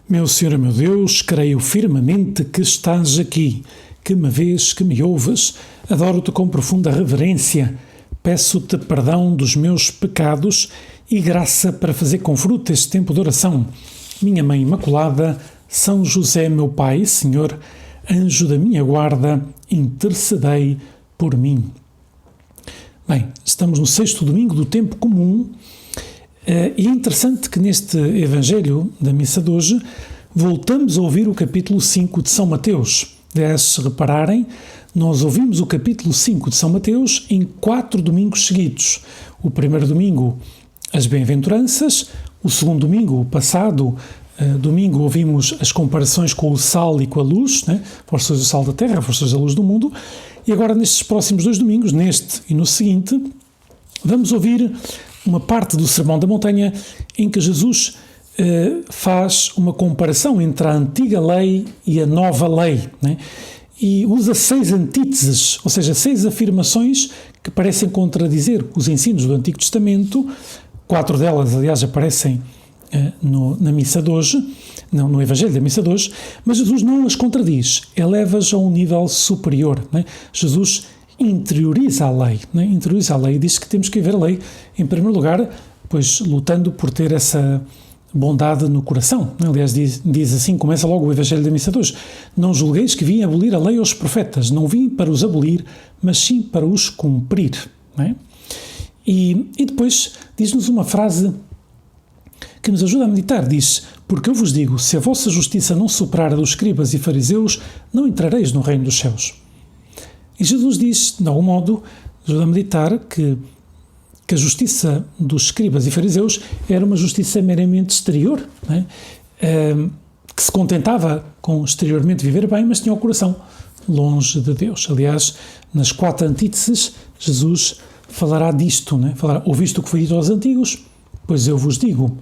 Meu Senhor e meu Deus, creio firmemente que estás aqui, que me vês, que me ouves. Adoro-te com profunda reverência. Peço-te perdão dos meus pecados e graça para fazer com fruto este tempo de oração. Minha Mãe Imaculada, São José, meu Pai, Senhor, anjo da minha guarda, intercedei por mim. Bem, estamos no 6º domingo do tempo comum. E é interessante que neste Evangelho da missa de hoje voltamos a ouvir o capítulo 5 de São Mateus. Se repararem, nós ouvimos o capítulo 5 de São Mateus em 4 domingos seguidos. O primeiro domingo, as bem-aventuranças. O segundo domingo, o passado domingo, ouvimos as comparações com o sal e com a luz, né? Vós sois o sal da terra, vós sois a luz do mundo. E agora, nestes próximos 2 domingos, neste e no seguinte, vamos ouvir uma parte do Sermão da Montanha em que Jesus faz uma comparação entre a antiga lei e a nova lei, né? E usa 6 antíteses, ou seja, 6 afirmações que parecem contradizer os ensinos do Antigo Testamento. 4 delas, aliás, aparecem na missa de hoje, no Evangelho da missa de hoje, mas Jesus não as contradiz, eleva-as a um nível superior, né? Jesus interioriza a lei, né? Interioriza a lei e diz que temos que viver a lei, em primeiro lugar, pois lutando por ter essa bondade no coração. Aliás, diz assim, começa logo o Evangelho da missa de hoje: não julgueis que vim abolir a lei aos profetas, não vim para os abolir, mas sim para os cumprir. Né? E depois diz-nos uma frase que nos ajuda a meditar, diz: porque eu vos digo, se a vossa justiça não superar a dos escribas e fariseus, não entrareis no reino dos céus. E Jesus diz, de algum modo, ajuda a meditar que a justiça dos escribas e fariseus era uma justiça meramente exterior, né? Que se contentava com exteriormente viver bem, mas tinha o coração longe de Deus. Aliás, nas 4 antíteses, Jesus falará disto, né? Falará: ouviste o que foi dito aos antigos? Pois eu vos digo.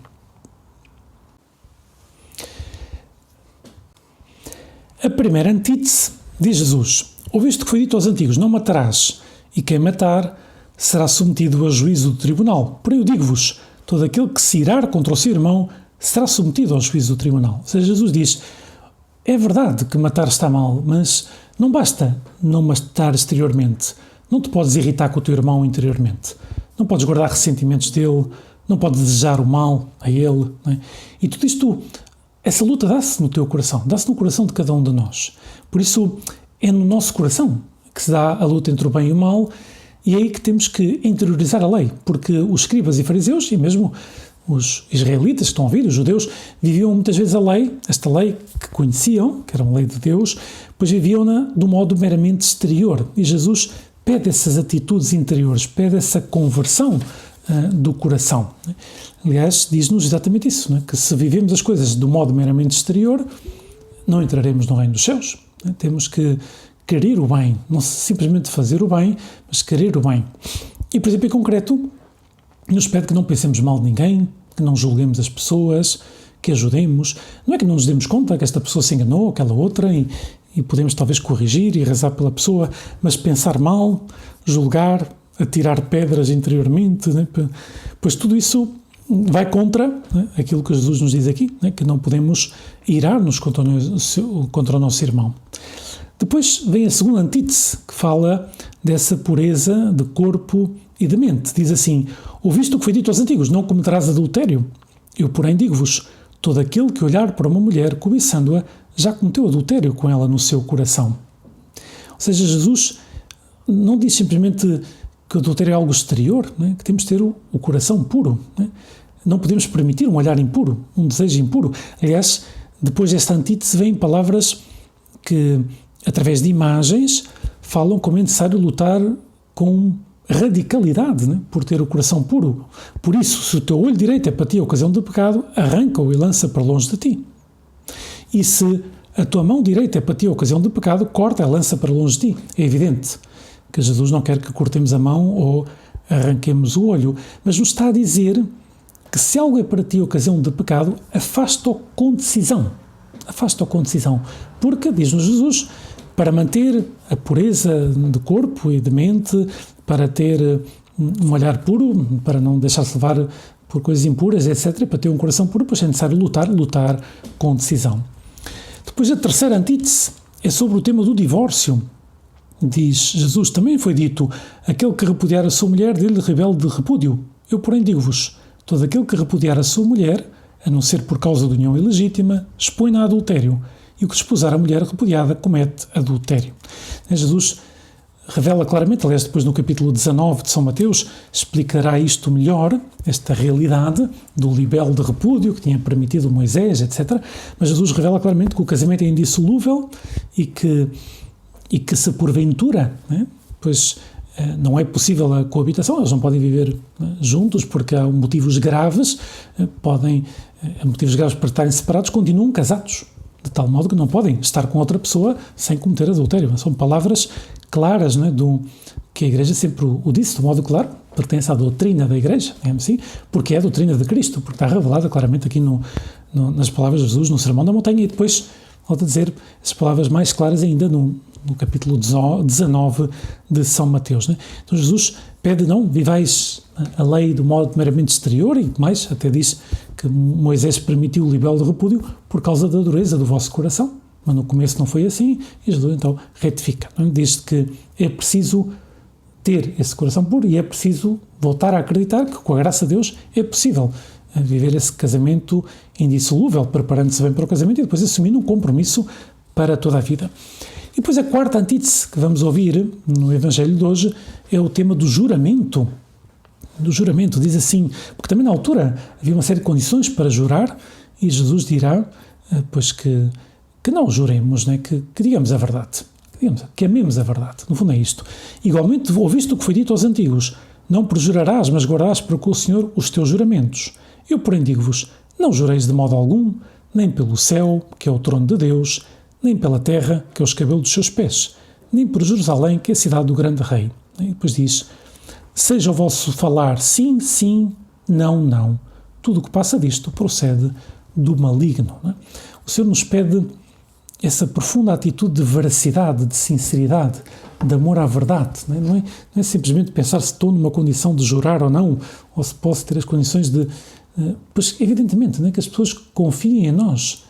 A primeira antítese diz Jesus: ouviste o que foi dito aos antigos, não matarás, e quem matar será submetido a juízo do tribunal. Porém eu digo-vos, todo aquele que se irar contra o seu irmão será submetido ao juízo do tribunal. Ou seja, Jesus diz, é verdade que matar está mal, mas não basta não matar exteriormente. Não te podes irritar com o teu irmão interiormente. Não podes guardar ressentimentos dele, não podes desejar o mal a ele. Não é? E tudo isto, essa luta dá-se no teu coração, dá-se no coração de cada um de nós. Por isso, é no nosso coração que se dá a luta entre o bem e o mal, e é aí que temos que interiorizar a lei, porque os escribas e fariseus, e mesmo os israelitas que estão a ouvir, os judeus, viviam muitas vezes a lei, esta lei que conheciam, que era uma lei de Deus, pois viviam-na de um modo meramente exterior. E Jesus pede essas atitudes interiores, pede essa conversão do coração. Aliás, diz-nos exatamente isso, né? Que se vivemos as coisas de um modo meramente exterior, não entraremos no reino dos céus. Né? Temos que querer o bem, não simplesmente fazer o bem, mas querer o bem. E, por exemplo, em concreto, nos pede que não pensemos mal de ninguém, que não julguemos as pessoas, que ajudemos. Não é que não nos demos conta que esta pessoa se enganou, aquela outra, e podemos talvez corrigir e rezar pela pessoa, mas pensar mal, julgar, atirar pedras interiormente, né? Pois tudo isso vai contra, né, aquilo que Jesus nos diz aqui, né, que não podemos irar-nos contra o nosso irmão. Depois vem a segunda antítese, que fala dessa pureza de corpo e de mente. Diz assim: ouviste o que foi dito aos antigos, não cometerás adultério. Eu, porém, digo-vos, todo aquele que olhar para uma mulher cobiçando-a, já cometeu adultério com ela no seu coração. Ou seja, Jesus não diz simplesmente que o adultério é algo exterior, né? Que temos de ter o coração puro. Né? Não podemos permitir um olhar impuro, um desejo impuro. Aliás, depois desta antítese vêm palavras que, através de imagens, falam como é necessário lutar com radicalidade, né? Por ter o coração puro. Por isso, se o teu olho direito é para ti a ocasião de pecado, arranca-o e lança para longe de ti. E se a tua mão direita é para ti a ocasião de pecado, corta e lança para longe de ti. É evidente que Jesus não quer que cortemos a mão ou arranquemos o olho, mas nos está a dizer que se algo é para ti a ocasião de pecado, afasta-o com decisão. Afasta-o com decisão. Porque, diz-nos Jesus, para manter a pureza de corpo e de mente, para ter um olhar puro, para não deixar-se levar por coisas impuras, etc. E para ter um coração puro, pois é necessário lutar com decisão. Depois a terceira antítese é sobre o tema do divórcio. Diz Jesus, também foi dito, aquele que repudiar a sua mulher, dele rebelde de repúdio. Eu, porém, digo-vos, todo aquele que repudiar a sua mulher, a não ser por causa de união ilegítima, expõe-na a adultério, e o que desposar a mulher repudiada comete adultério. Jesus revela claramente, aliás, depois no capítulo 19 de São Mateus, explicará isto melhor, esta realidade do libelo de repúdio que tinha permitido Moisés, etc. Mas Jesus revela claramente que o casamento é indissolúvel e que se porventura, pois não é possível a coabitação, eles não podem viver juntos porque há motivos graves, motivos graves para estarem separados, continuam casados, de tal modo que não podem estar com outra pessoa sem cometer adultério. São palavras claras, que a Igreja sempre o disse, de modo claro, pertence à doutrina da Igreja, assim, porque é a doutrina de Cristo, porque está revelada claramente aqui nas palavras de Jesus no Sermão da Montanha, e depois volto a dizer as palavras mais claras ainda no capítulo 19 de São Mateus. Então Jesus pede, não vivais a lei do modo meramente exterior, e mais, até diz que Moisés permitiu o libelo de repúdio por causa da dureza do vosso coração, mas no começo não foi assim, e Jesus então retifica. Diz que é preciso ter esse coração puro e é preciso voltar a acreditar que com a graça de Deus é possível viver esse casamento indissolúvel, preparando-se bem para o casamento e depois assumindo um compromisso para toda a vida. E depois a quarta antítese que vamos ouvir no Evangelho de hoje é o tema do juramento. Do juramento, diz assim, porque também na altura havia uma série de condições para jurar e Jesus dirá, pois que não juremos, que digamos a verdade, que amemos a verdade, no fundo é isto. Igualmente, ouviste o que foi dito aos antigos, não perjurarás, mas guardarás para com o Senhor os teus juramentos. Eu, porém, digo-vos, não jureis de modo algum, nem pelo céu, que é o trono de Deus, nem pela terra, que é os cabelos dos seus pés, nem por Jerusalém, que é a cidade do grande rei. E depois diz, seja o vosso falar sim, sim, não, não. Tudo o que passa disto procede do maligno. O Senhor nos pede essa profunda atitude de veracidade, de sinceridade, de amor à verdade. Não é simplesmente pensar se estou numa condição de jurar ou não, ou se posso ter as condições de... Pois, evidentemente, que as pessoas confiem em nós,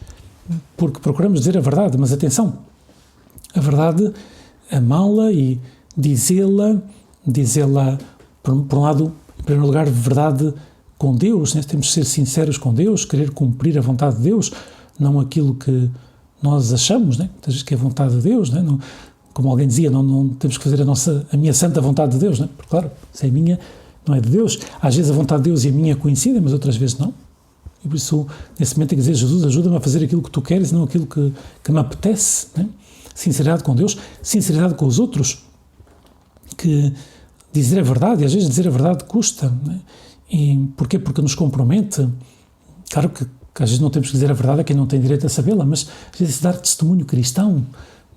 porque procuramos dizer a verdade, mas atenção, a verdade, amá-la e dizê-la, por um lado, em primeiro lugar, verdade com Deus, temos de ser sinceros com Deus, querer cumprir a vontade de Deus, não aquilo que nós achamos, muitas vezes que é a vontade de Deus, não, como alguém dizia, não temos que fazer a minha santa vontade de Deus, porque claro, se é minha, não é de Deus. Às vezes a vontade de Deus e a minha coincidem, mas outras vezes não. E por isso, nesse momento, tem que dizer, Jesus, ajuda-me a fazer aquilo que tu queres, não aquilo que me apetece. Sinceridade com Deus, sinceridade com os outros, que dizer a verdade, e às vezes dizer a verdade custa. E porquê? Porque nos compromete. Claro que às vezes não temos que dizer a verdade a quem não tem direito a sabê-la, mas às vezes dar testemunho cristão,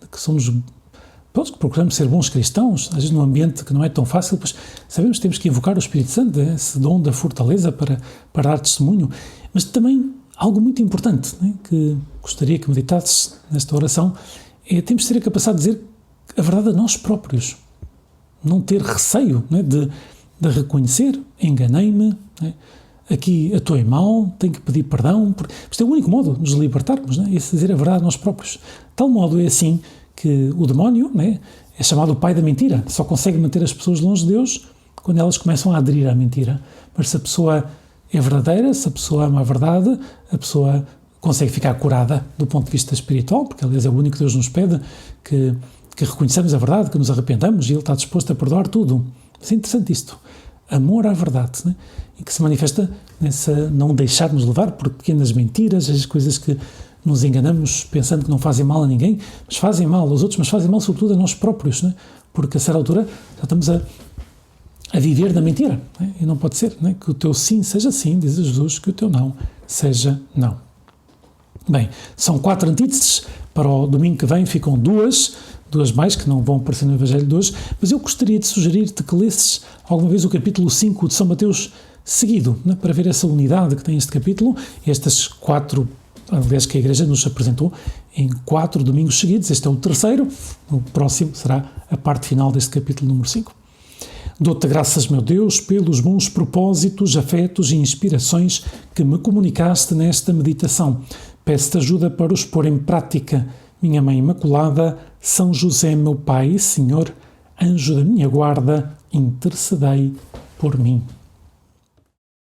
de que somos... que procuramos ser bons cristãos, às vezes num ambiente que não é tão fácil, pois sabemos que temos que invocar o Espírito Santo, esse dom da fortaleza para dar testemunho, mas também algo muito importante, que gostaria que meditasses nesta oração, temos de ter a capacidade de dizer a verdade a nós próprios, não ter receio de reconhecer, enganei-me, aqui atuei mal, tenho que pedir perdão, porque isto é o único modo de nos libertarmos, esse dizer a verdade a nós próprios. De tal modo é assim que o demónio é chamado o pai da mentira, só consegue manter as pessoas longe de Deus quando elas começam a aderir à mentira. Mas se a pessoa é verdadeira, se a pessoa ama a verdade, a pessoa consegue ficar curada do ponto de vista espiritual, porque aliás é o único que Deus nos pede, que reconheçamos a verdade, que nos arrependamos, e Ele está disposto a perdoar tudo. Mas é interessante isto, amor à verdade, e que se manifesta nessa não deixarmos levar por pequenas mentiras, as coisas que nos enganamos pensando que não fazem mal a ninguém, mas fazem mal aos outros, mas fazem mal sobretudo a nós próprios, porque a certa altura já estamos a viver da mentira, e não pode ser, que o teu sim seja sim, diz Jesus, que o teu não seja não. Bem, são 4 antíteses, para o domingo que vem ficam duas mais que não vão aparecer no Evangelho de hoje, mas eu gostaria de sugerir-te que lesses alguma vez o capítulo 5 de São Mateus seguido, para ver essa unidade que tem este capítulo, estas 4, aliás, que a Igreja nos apresentou em 4 domingos seguidos. Este é o terceiro, o próximo será a parte final deste capítulo número 5. Dou-te graças, meu Deus, pelos bons propósitos, afetos e inspirações que me comunicaste nesta meditação. Peço-te ajuda para os pôr em prática. Minha Mãe Imaculada, São José, meu Pai e Senhor, anjo da minha guarda, intercedei por mim.